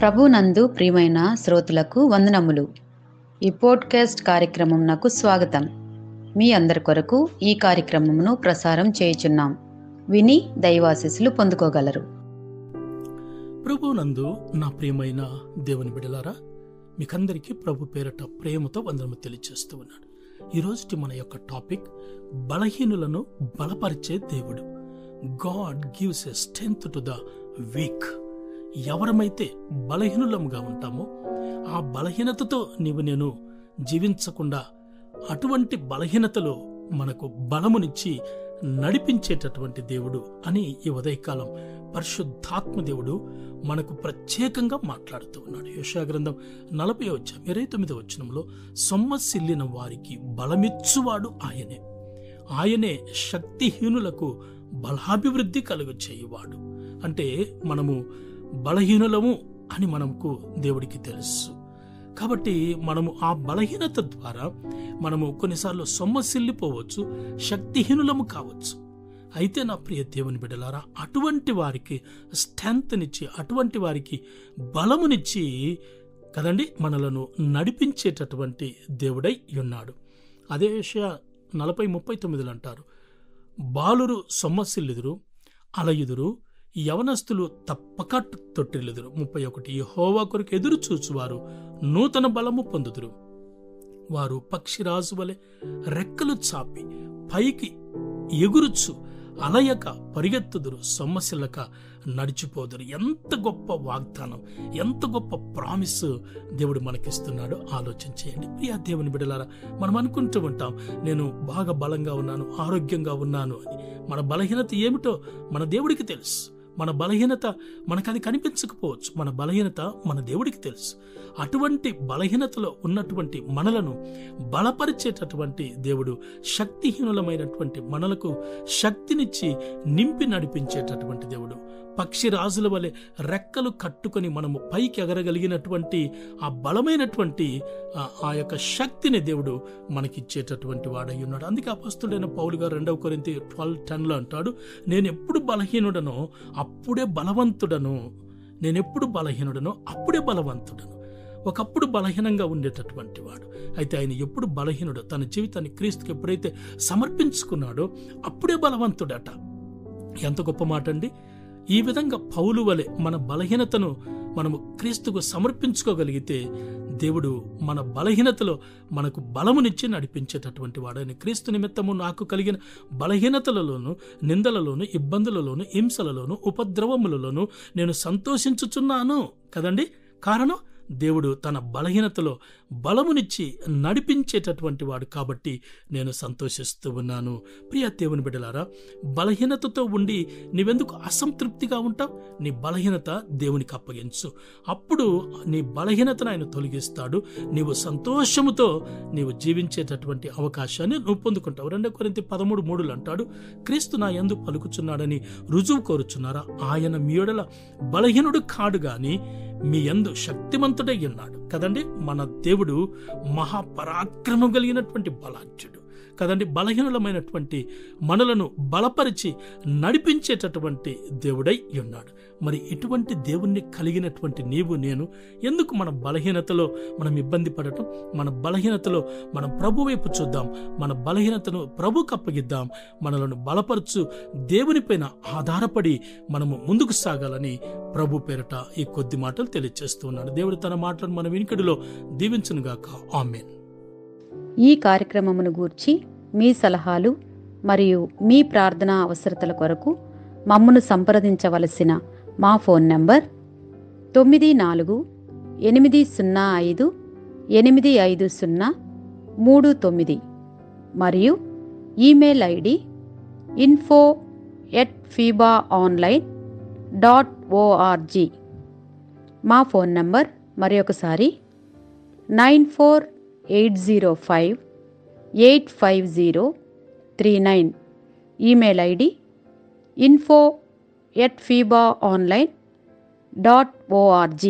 ప్రభునందు ప్రియమైన శ్రోతలకు వందనములు. ఈ పోడ్కాస్ట్ కార్యక్రమం నాకు స్వాగతం. మీ అందరి కొరకు ఈ కార్యక్రమమును ప్రసారం చేయుచున్నాం. విని దైవాశీస్సులు పొందుకోగలరు. ప్రభునందు నా ప్రియమైన దేవుని బిడ్డలారా, మీకందరికీ ప్రభు పేరట ప్రేమతో వందనము తెలియజేస్తూ ఉన్నాడు. ఈరోజు మన యొక్క టాపిక్ బలహీనులను బలపరిచే దేవుడు. God gives a strength to the weak. ఎవరమైతే బలహీనులముగా ఉంటామో ఆ బలహీనతతో నేను జీవించకుండా అటువంటి బలహీనతలో మనకు బలమునిచ్చి నడిపించేటటువంటి దేవుడు అని ఈ ఉదయకాలం పరిశుద్ధాత్మ దేవుడు మనకు ప్రత్యేకంగా మాట్లాడుతూ ఉన్నాడు. యెషయా గ్రంథం 40:29 సొమ్మసిల్లిన వారికి బలమిచ్చువాడు ఆయనే శక్తిహీనులకు బలాభివృద్ధి కలుగు చేయువాడు. అంటే మనము బలహీనులము అని మనకు దేవుడికి తెలుసు. కాబట్టి మనము ఆ బలహీనత ద్వారా మనము కొన్నిసార్లు సొమ్మసిల్లిపోవచ్చు, శక్తిహీనులము కావచ్చు. అయితే నా ప్రియ దేవుని బిడ్డలారా, అటువంటి వారికి స్ట్రెంగ్త్నిచ్చి, అటువంటి వారికి బలమునిచ్చి కదండి మనలను నడిపించేటటువంటి దేవుడై ఉన్నాడు. అదే యెషయా 40:39 అంటారు, బాలురు సొమ్మసిల్లుదురు, అలయుదురు, యవనస్తులు తప్పక తొట్టిల్లుదురు. 31 యెహోవా కొరకు ఎదురు చూచువారు నూతన బలము పొందుదురు. వారు పక్షిరాజు వలె రెక్కలు చాపి పైకి ఎగురుచు అలయక పరిగెత్తుదురు, సొమ్మసిల్లక నడిచిపోదురు. ఎంత గొప్ప వాగ్దానం, ఎంత గొప్ప ప్రామిస్ దేవుడు మనకిస్తున్నాడు. ఆలోచన చేయండి ప్రియా దేవుని బిడ్డలారా. మనం అనుకుంటూ ఉంటాం, నేను బాగా బలంగా ఉన్నాను, ఆరోగ్యంగా ఉన్నాను అని. మన బలహీనత ఏమిటో మన దేవుడికి తెలుసు. మన బలహీనత మనకది కనిపించకపోవచ్చు, మన బలహీనత మన దేవుడికి తెలుసు. అటువంటి బలహీనతలో ఉన్నటువంటి మనలను బలపరిచేటటువంటి దేవుడు శక్తిహీనులమైనటువంటి మనలకు శక్తినిచ్చి నింపి నడిపించేటటువంటి దేవుడు. పక్షిరాజుల వలె రెక్కలు కట్టుకొని మనము పైకి ఎగరగలిగినటువంటి ఆ బలమైనటువంటి ఆ యొక్క శక్తిని దేవుడు మనకిచ్చేటటువంటి వాడై ఉన్నాడు. అందుకే అపొస్తలుడైన పౌలు గారు 2 కొరింథీ 12:10 అంటాడు, నేనెప్పుడు బలహీనుడనో అప్పుడే బలవంతుడను. నేనెప్పుడు బలహీనుడనో అప్పుడే బలవంతుడను. ఒకప్పుడు బలహీనంగా ఉండేటటువంటి వాడు, అయితే ఆయన ఎప్పుడు బలహీనుడు, తన జీవితాన్ని క్రీస్తుకి ఎప్పుడైతే సమర్పించుకున్నాడో అప్పుడే బలవంతుడట. ఎంత గొప్ప మాట అండి! ఈ విధంగా పౌలు వలె మన బలహీనతను మనము క్రీస్తుకు సమర్పించుకోగలిగితే దేవుడు మన బలహీనతలో మనకు బలమునిచ్చి నడిపించేటటువంటి వాడని. క్రీస్తు నిమిత్తము నాకు కలిగిన బలహీనతలలోను, నిందలలోను, ఇబ్బందులలోను, హింసలలోను, ఉపద్రవములలోను నేను సంతోషించుచున్నాను కదండి. కారణం, దేవుడు తన బలహీనతలో బలమునిచ్చి నడిపించేటటువంటి వాడు కాబట్టి నేను సంతోషిస్తూ ఉన్నాను. ప్రియ దేవుని బిడ్డలారా, బలహీనతతో ఉండి నీవెందుకు అసంతృప్తిగా ఉంటావు? నీ బలహీనత దేవునికి అప్పగించు. అప్పుడు నీ బలహీనతను ఆయన తొలగిస్తాడు. నీవు సంతోషముతో నీవు జీవించేటటువంటి అవకాశాన్ని నువ్వు పొందుకుంటావు. 2 కొరింథీ 13:3 అంటాడు, క్రీస్తు నా యందు పలుకుచున్నాడని రుజువు కోరుచున్నారా? ఆయన మీ యెడల బలహీనుడు కాడు గాని మీ యందు శక్తిమంతుడై ఉన్నాడు కదండి. మన దేవుడు మహాపరాక్రమం కలిగినటువంటి బలాఢ్యుడు కదండి. బలహీనులమైనటువంటి మనలను బలపరిచి నడిపించేటటువంటి దేవుడై ఉన్నాడు. మరి ఇటువంటి దేవుణ్ణి కలిగినటువంటి నీవు నేను ఎందుకు మన బలహీనతలో మనం ఇబ్బంది పడటం? మన బలహీనతలో మనం ప్రభు వైపు చూద్దాం, మన బలహీనతను ప్రభుకు అప్పగిద్దాం. మనలను బలపరచు దేవునిపైన ఆధారపడి మనము ముందుకు సాగాలని ప్రభు పేరట ఈ కొద్ది మాటలు తెలియజేస్తూ ఉన్నాడు. దేవుడు తన మాటలను మన వినికిడిలో దీవించునుగాక. ఆమేన్. ఈ కార్యక్రమమును గూర్చి మీ సలహాలు మరియు మీ ప్రార్థనా అవసరతల కొరకు మమ్మను సంప్రదించవలసిన మా ఫోన్ నంబర్ 9480585039 మరియు ఈమెయిల్ ఐడి info@fibaonline.org. మా ఫోన్ నంబర్ మరొకసారి 9480585039. Email ID info@fibaonline.org.